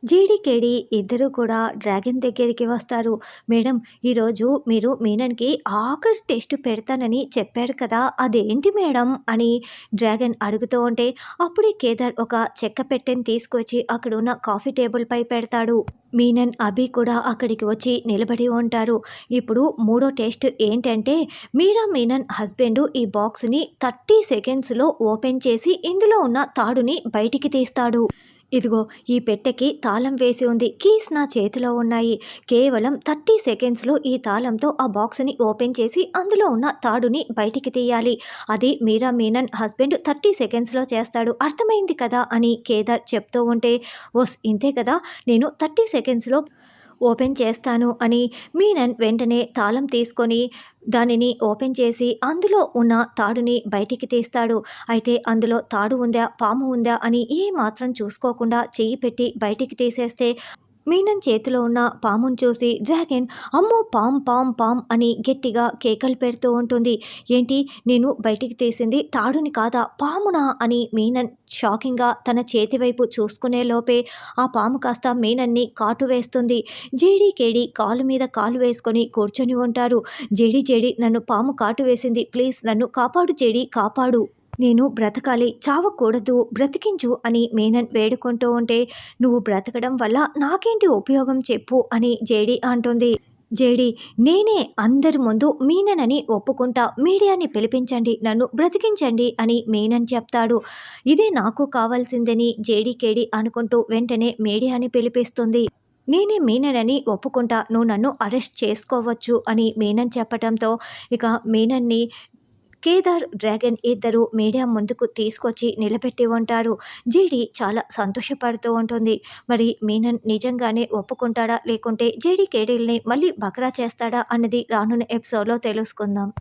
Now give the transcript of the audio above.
JD, ఇద్దరూ కూడా dragon దగ్గరికి వస్తారు. మేడం, ఈరోజు మీరు మీనన్‌కి ఆఖరి టెస్ట్ పెడతానని చెప్పారు కదా! అదేంటి మేడం అని డ్రాగన్ అడుగుతూ ఉంటే, అప్పుడే కేదార్ ఒక చెక్క పెట్టెని తీసుకొచ్చి అక్కడున్న కాఫీ టేబుల్‌పై పెడతాడు. మీనన్, అభి కూడా అక్కడికి వచ్చి నిలబడి ఉంటారు. ఇప్పుడు మూడో టెస్ట్ ఏంటంటే, మీనన్ హస్బెండు ఈ బాక్స్‌ని 30 సెకండ్స్‌లో ఓపెన్ చేసి ఇందులో ఉన్న తాడుని బయటికి తీస్తాడు. ఇదిగో, ఈ పెట్టెకి తాళం వేసి ఉంది. కీస్ నా చేతిలో ఉన్నాయి. కేవలం 30 సెకండ్స్‌లో ఈ తాళంతో ఆ బాక్స్‌ని ఓపెన్ చేసి అందులో ఉన్న తాడుని బయటికి తీయాలి. అది మీనన్ హస్బెండ్ 30 సెకండ్స్‌లో చేస్తాడు. అర్థమైంది కదా అని కేదార్ చెప్తూ ఉంటే, ఓస్ ఇంతే కదా, నేను 30 సెకండ్స్‌లో ఓపెన్ చేస్తాను అని మీనన్ వెంటనే తాళం తీసుకొని దానిని ఓపెన్ చేసి అందులో ఉన్న తాడుని బయటికి తీస్తాడు. అయితే అందులో తాడు ఉందా, పాము ఉందా అని ఏమాత్రం చూసుకోకుండా చెయ్యి పెట్టి బయటికి తీసేస్తే మీనన్ చేతిలో ఉన్న పామును చూసి డ్రాగన్ అమ్మో పామ్ పామ్ పామ్ అని గట్టిగా కేకలు పెడుతూ ఉంటుంది. ఏంటి, నేను బయటికి తీసింది తాడుని కాదా, పామునా అని మీనన్ షాకింగ్గా తన చేతి వైపు చూసుకునే లోపే ఆ పాము కాస్త మీనన్ని కాటు వేస్తుంది. కేడి కాలు మీద కాలు వేసుకొని కూర్చొని ఉంటారు. జేడీ, నన్ను పాము కాటు వేసింది, ప్లీజ్ నన్ను కాపాడు జేడీ, కాపాడు, నేను బ్రతకాలి, చావకూడదు, బ్రతికించు అని మీనన్ వేడుకుంటూ ఉంటే, నువ్వు బ్రతకడం వల్ల నాకేంటి ఉపయోగం చెప్పు అని జేడీ అంటుంది. జేడీ, నేనే అందరి ముందు మీనన్ అని ఒప్పుకుంటా, మీడియాని పిలిపించండి, నన్ను బ్రతికించండి అని మీనన్ చెప్తాడు. ఇదే నాకు కావాల్సిందని కేడి అనుకుంటూ వెంటనే మీడియాని పిలిపిస్తుంది. నేనే మీనన్ ఒప్పుకుంటా, నువ్వు నన్ను అరెస్ట్ చేసుకోవచ్చు అని మీనన్ చెప్పటంతో ఇక మీనన్ని కేదార్, డ్రాగన్ ఇద్దరు మీడియా ముందుకు తీసుకొచ్చి నిలబెట్టి ఉంటారు. జేడీ చాలా సంతోషపడుతూ ఉంటుంది. మరి మీనన్ నిజంగానే ఒప్పుకుంటాడా, లేకుంటే కేడీల్ని మళ్ళీ బకరా చేస్తాడా అన్నది రానున్న ఎపిసోడ్లో తెలుసుకుందాం.